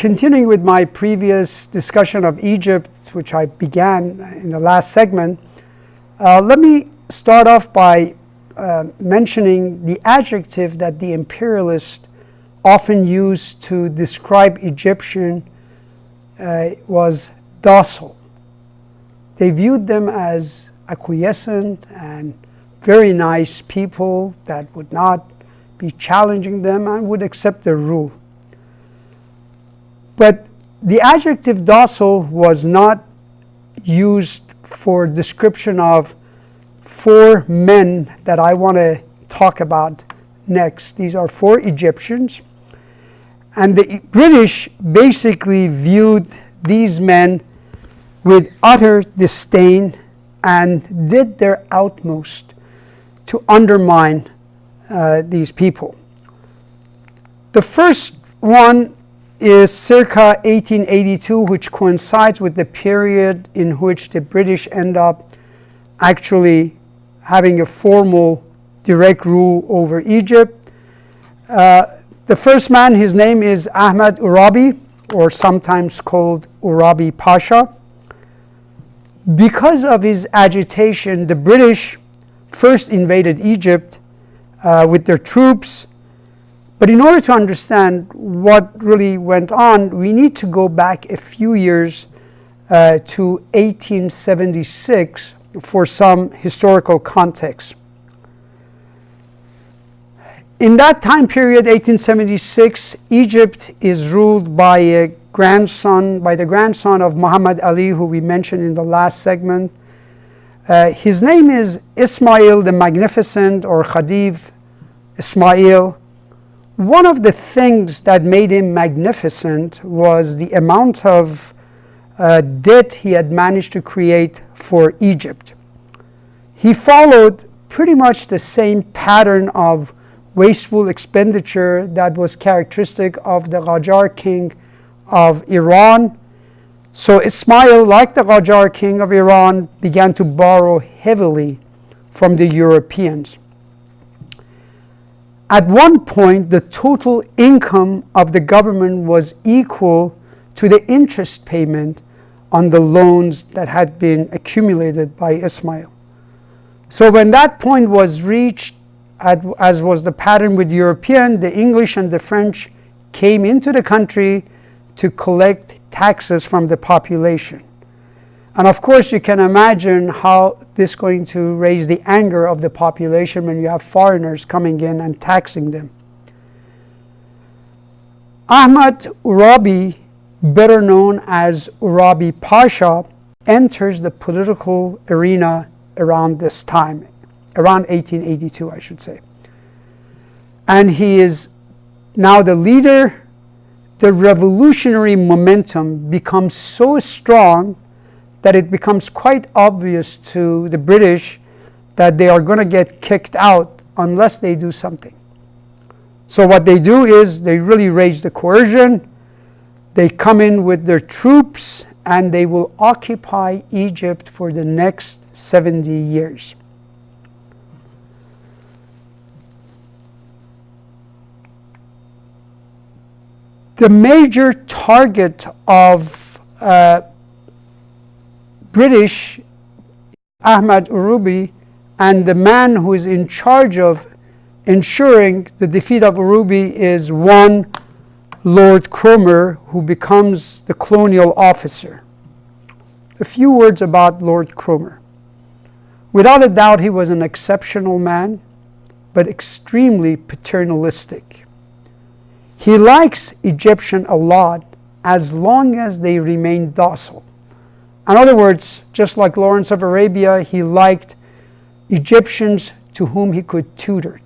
Continuing with my previous discussion of Egypt, which I began in the last segment, let me start off by mentioning the adjective that the imperialists often used to describe Egyptian was docile. They viewed them as acquiescent and very nice people that would not be challenging them and would accept their rule. But the adjective docile was not used for description of four men that I want to talk about next. These are four Egyptians. And the British basically viewed these men with utter disdain and did their utmost to undermine these people. The first one is circa 1882, which coincides with the period in which the British end up actually having a formal direct rule over Egypt. The first man, his name is Ahmad Urabi, or sometimes called Urabi Pasha. Because of his agitation, the British first invaded Egypt with their troops. But in order to understand what really went on, we need to go back a few years to 1876 for some historical context. In that time period, 1876, Egypt is ruled by the grandson of Muhammad Ali, who we mentioned in the last segment. His name is Ismail the Magnificent, or Khedive Ismail. One of the things that made him magnificent was the amount of debt he had managed to create for Egypt. He followed pretty much the same pattern of wasteful expenditure that was characteristic of the Qajar king of Iran. So Ismail, like the Qajar king of Iran, began to borrow heavily from the Europeans. At one point, the total income of the government was equal to the interest payment on the loans that had been accumulated by Ismail. So when that point was reached, as was the pattern with European, the English and the French came into the country to collect taxes from the population. And of course, you can imagine how this is going to raise the anger of the population when you have foreigners coming in and taxing them. Ahmad Urabi, better known as Urabi Pasha, enters the political arena around this time, around 1882, I should say. And he is now the leader. The revolutionary momentum becomes so strong that it becomes quite obvious to the British that they are going to get kicked out unless they do something. So what they do is they really raise the coercion, they come in with their troops, and they will occupy Egypt for the next 70 years. The major target of British Ahmad Urabi, and the man who is in charge of ensuring the defeat of Urabi is one Lord Cromer, who becomes the colonial officer. A few words about Lord Cromer. Without a doubt, he was an exceptional man, but extremely paternalistic. He likes Egyptians a lot as long as they remain docile. In other words, just like Lawrence of Arabia, he liked Egyptians to whom he could tutor.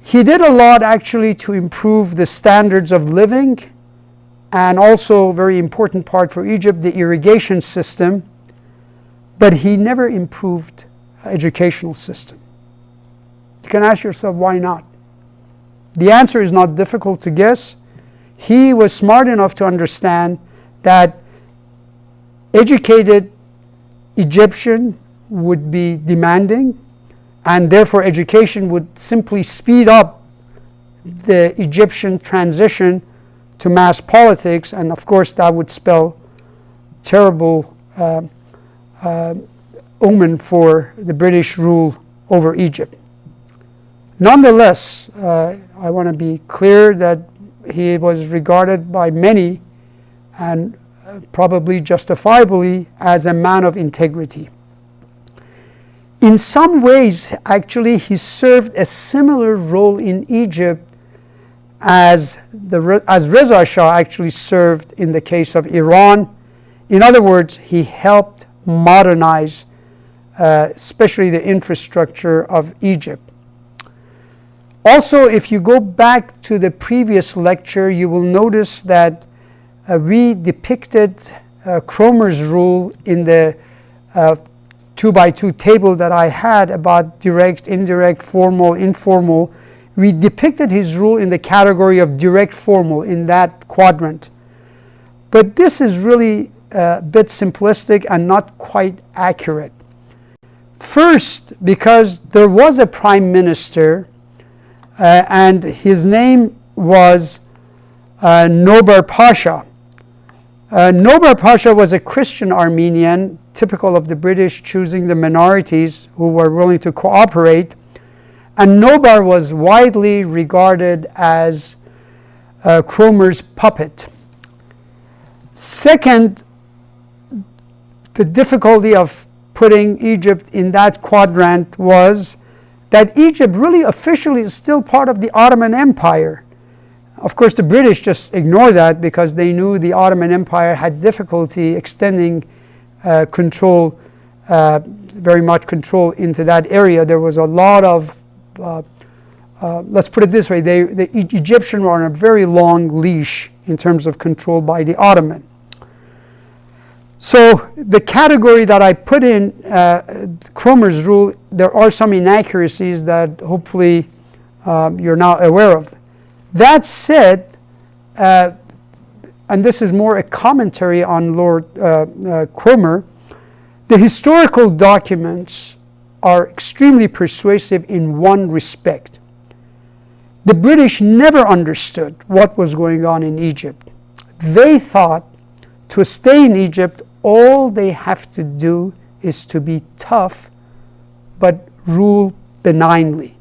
He did a lot actually to improve the standards of living, and also, very important part for Egypt, the irrigation system, but he never improved educational system. You can ask yourself, why not? The answer is not difficult to guess. He was smart enough to understand that educated Egyptian would be demanding, and therefore education would simply speed up the Egyptian transition to mass politics, and of course that would spell terrible omen for the British rule over Egypt. Nonetheless, I want to be clear that he was regarded by many, and probably justifiably, as a man of integrity. In some ways, actually, he served a similar role in Egypt as Reza Shah actually served in the case of Iran. In other words, he helped modernize, especially the infrastructure of Egypt. Also, if you go back to the previous lecture, you will notice that we depicted Cromer's rule in the 2x2 table that I had about direct, indirect, formal, informal. We depicted his rule in the category of direct formal in that quadrant. But this is really a bit simplistic and not quite accurate. First, because there was a prime minister, and his name was Nobar Pasha. Nobar Pasha was a Christian Armenian, typical of the British choosing the minorities who were willing to cooperate. And Nobar was widely regarded as Cromer's puppet. Second, the difficulty of putting Egypt in that quadrant was that Egypt really officially is still part of the Ottoman Empire. Of course, the British just ignored that because they knew the Ottoman Empire had difficulty extending control, very much control into that area. There was a lot of, let's put it this way, the Egyptians were on a very long leash in terms of control by the Ottoman. So the category that I put in Cromer's rule, there are some inaccuracies that hopefully you're now aware of. That said, and this is more a commentary on Lord Cromer, the historical documents are extremely persuasive in one respect. The British never understood what was going on in Egypt. They thought to stay in Egypt, all they have to do is to be tough, but rule benignly.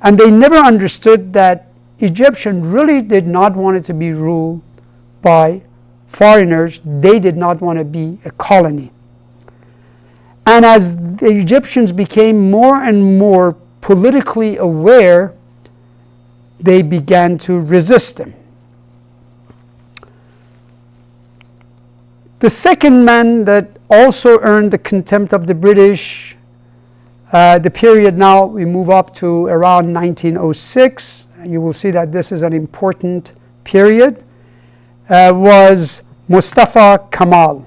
And they never understood that Egyptians really did not want it to be ruled by foreigners. They did not want to be a colony. And as the Egyptians became more and more politically aware, they began to resist them. The second man that also earned the contempt of the British, the period now we move up to around 1906, you will see that this is an important period, was Mustafa Kemal.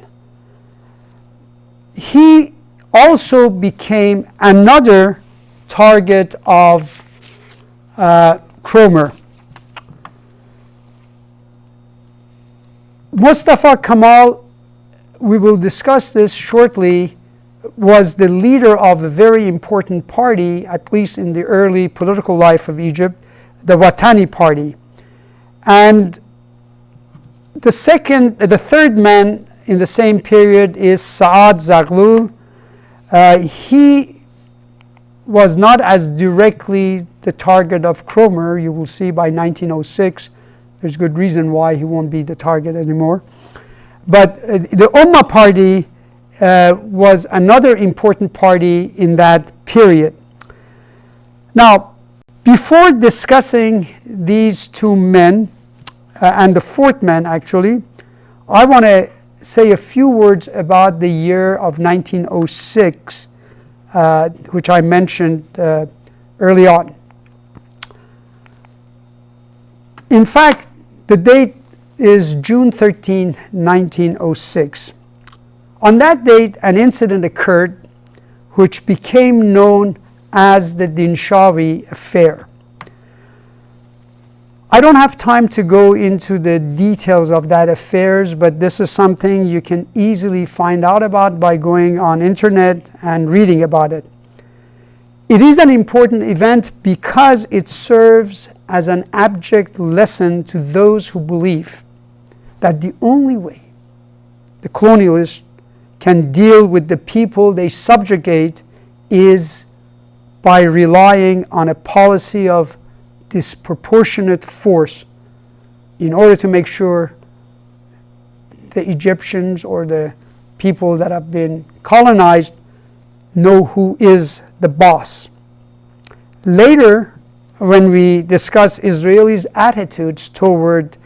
He also became another target of Cromer. Mustafa Kemal, we will discuss this shortly, was the leader of a very important party, at least in the early political life of Egypt, the Watani Party. And the third man in the same period is Saad Zaghloul. He was not as directly the target of Cromer. You will see by 1906, there's good reason why he won't be the target anymore. But the Ummah Party was another important party in that period. Now, before discussing these two men, and the fourth man actually, I want to say a few words about the year of 1906, which I mentioned early on. In fact, the date is June 13, 1906. On that date, an incident occurred which became known as the Dinshawi affair. I don't have time to go into the details of that affairs, but this is something you can easily find out about by going on internet and reading about it. It is an important event because it serves as an abject lesson to those who believe that the only way the colonialists can deal with the people they subjugate is by relying on a policy of disproportionate force in order to make sure the Egyptians or the people that have been colonized know who is the boss. Later, when we discuss Israelis' attitudes toward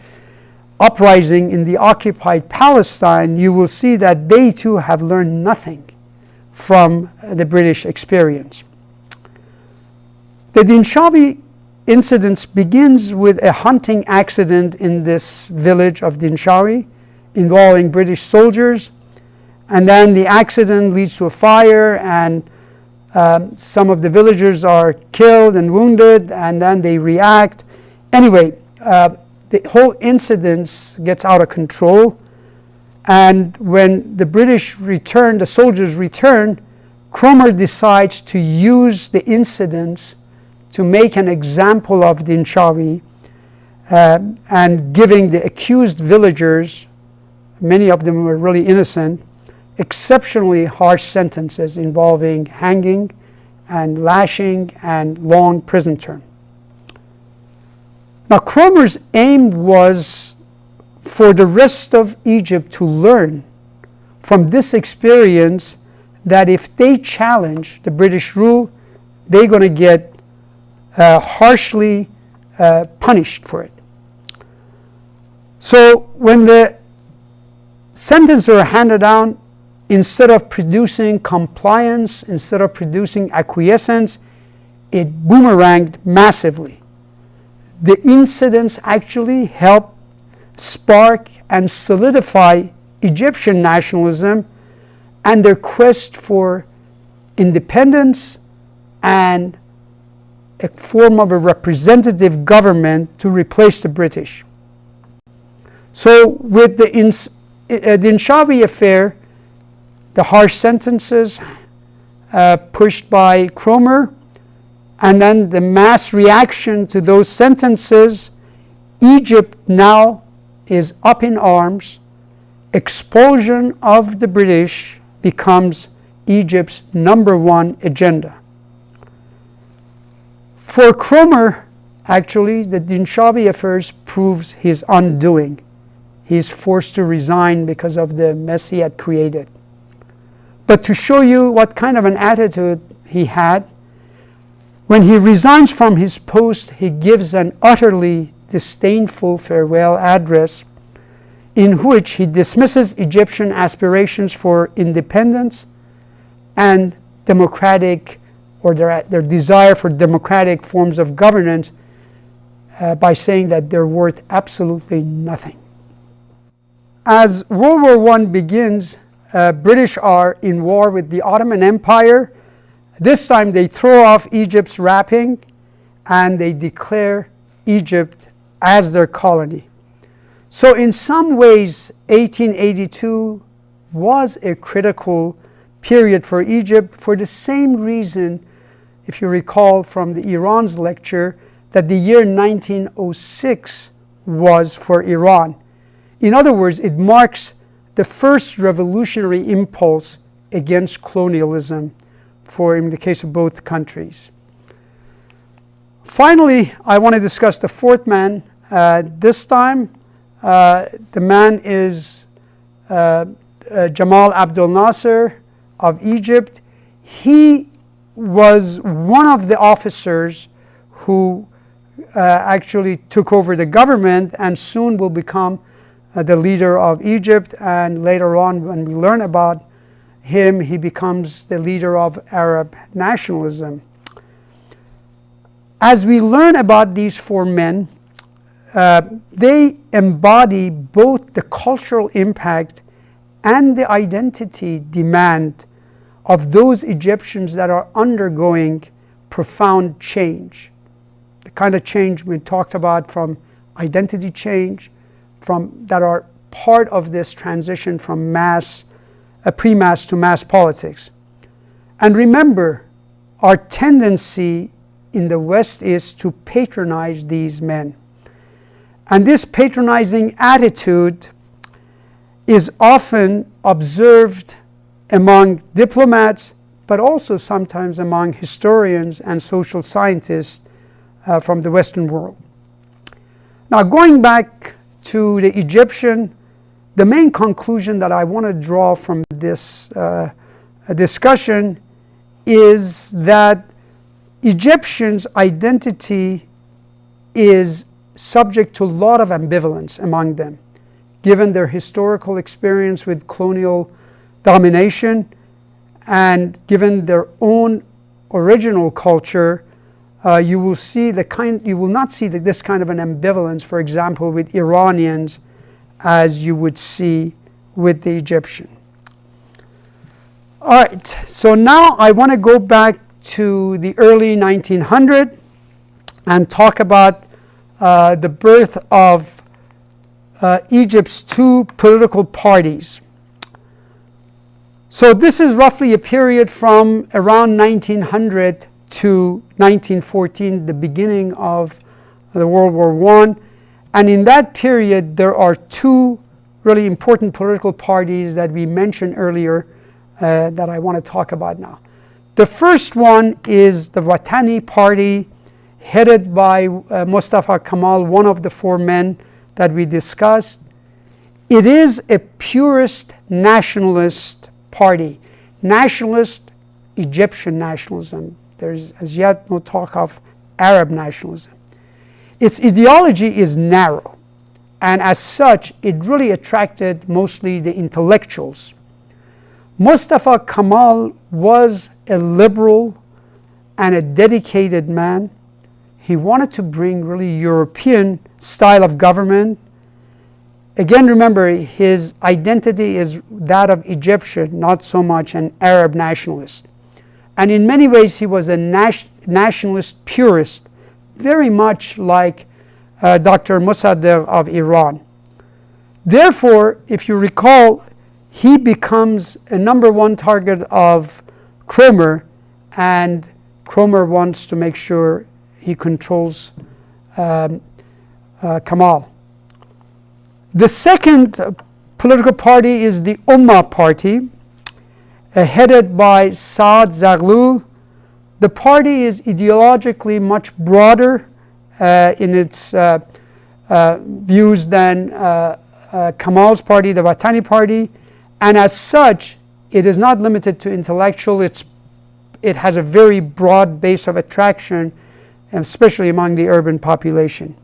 uprising in the occupied Palestine, you will see that they too have learned nothing from the British experience. The Dinshawi incident begins with a hunting accident in this village of Dinshawi involving British soldiers, and then the accident leads to a fire, and some of the villagers are killed and wounded, and then they react. Anyway, the whole incident gets out of control, and when the British return, the soldiers return, Cromer decides to use the incidents to make an example of Dinshawi, and giving the accused villagers, many of them were really innocent, exceptionally harsh sentences involving hanging and lashing and long prison term. Now, Cromer's aim was for the rest of Egypt to learn from this experience that if they challenge the British rule, they're going to get harshly punished for it. So when the sentences were handed down, instead of producing compliance, instead of producing acquiescence, it boomeranged massively. The incidents actually helped spark and solidify Egyptian nationalism and their quest for independence and a form of a representative government to replace the British. So with the Dinshawi affair, the harsh sentences pushed by Cromer, and then the mass reaction to those sentences, Egypt now is up in arms. Expulsion of the British becomes Egypt's #1 agenda. For Cromer, actually, the Dinshawi affairs proves his undoing. He's forced to resign because of the mess he had created. But to show you what kind of an attitude he had, when he resigns from his post, he gives an utterly disdainful farewell address in which he dismisses Egyptian aspirations for independence and democratic, or their desire for democratic forms of governance, by saying that they're worth absolutely nothing. As World War I begins, British are in war with the Ottoman Empire. This time they throw off Egypt's wrapping and they declare Egypt as their colony. So in some ways, 1882 was a critical period for Egypt for the same reason, if you recall from the Iran's lecture, that the year 1906 was for Iran. In other words, it marks the first revolutionary impulse against colonialism in the case of both countries. Finally, I want to discuss the fourth man. This time, the man is Jamal Abdel Nasser of Egypt. He was one of the officers who actually took over the government and soon will become the leader of Egypt, and later on when we learn about him, he becomes the leader of Arab nationalism. As we learn about these four men, they embody both the cultural impact and the identity demand of those Egyptians that are undergoing profound change. The kind of change we talked about, from identity change, that are part of this transition from pre-mass to mass politics. And remember, our tendency in the West is to patronize these men. And this patronizing attitude is often observed among diplomats, but also sometimes among historians and social scientists from the Western world. Now, going back to the Egyptian, the main conclusion that I want to draw from this discussion is that Egyptians' identity is subject to a lot of ambivalence among them, given their historical experience with colonial domination and given their own original culture. You will not see this kind of an ambivalence, for example, with Iranians, as you would see with the Egyptian. All right, so now I want to go back to the early 1900s and talk about the birth of Egypt's two political parties. So this is roughly a period from around 1900 to 1914, the beginning of the World War I. And in that period, there are two really important political parties that we mentioned earlier that I want to talk about now. The first one is the Watani Party, headed by Mustafa Kemal, one of the four men that we discussed. It is a purist nationalist party. Nationalist, Egyptian nationalism. There's as yet no talk of Arab nationalism. Its ideology is narrow, and as such, it really attracted mostly the intellectuals. Mustafa Kemal was a liberal and a dedicated man. He wanted to bring really European style of government. Again, remember, his identity is that of Egyptian, not so much an Arab nationalist. And in many ways, he was a nationalist purist, very much like Dr. Mossadegh of Iran. Therefore, if you recall, he becomes a number one target of Cromer, and Cromer wants to make sure he controls Kemal. The second political party is the Ummah Party, headed by Saad Zaghloul. The party is ideologically much broader in its views than Kemal's party, the Watani Party, and as such, it is not limited to intellectual. It has a very broad base of attraction, especially among the urban population.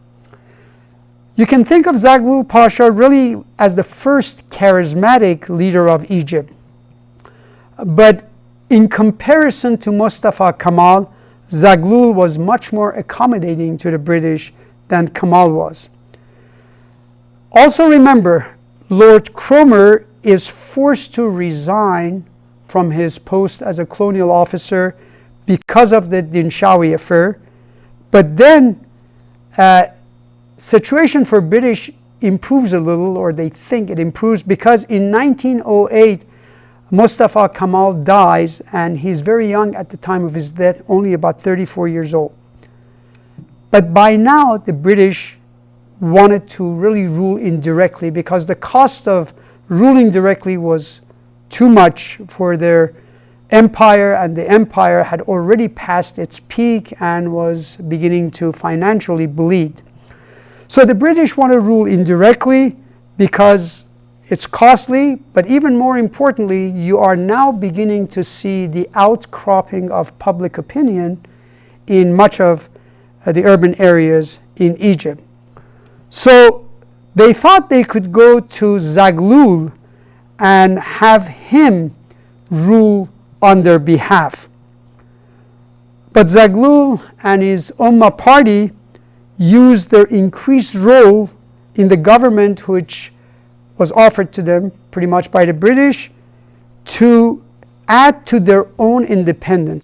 You can think of Zaghloul Pasha really as the first charismatic leader of Egypt. But in comparison to Mustafa Kemal, Zaghloul was much more accommodating to the British than Kemal was. Also remember, Lord Cromer is forced to resign from his post as a colonial officer because of the Dinshawi affair. But then situation for British improves a little, or they think it improves, because in 1908, Mustafa Kemal dies, and he's very young at the time of his death, only about 34 years old. But by now, the British wanted to really rule indirectly, because the cost of ruling directly was too much for their empire, and the empire had already passed its peak and was beginning to financially bleed. So the British want to rule indirectly because it's costly, but even more importantly, you are now beginning to see the outcropping of public opinion in much of the urban areas in Egypt. So they thought they could go to Zaghloul and have him rule on their behalf. But Zaghloul and his Ummah party used their increased role in the government, which was offered to them pretty much by the British, to add to their own independence.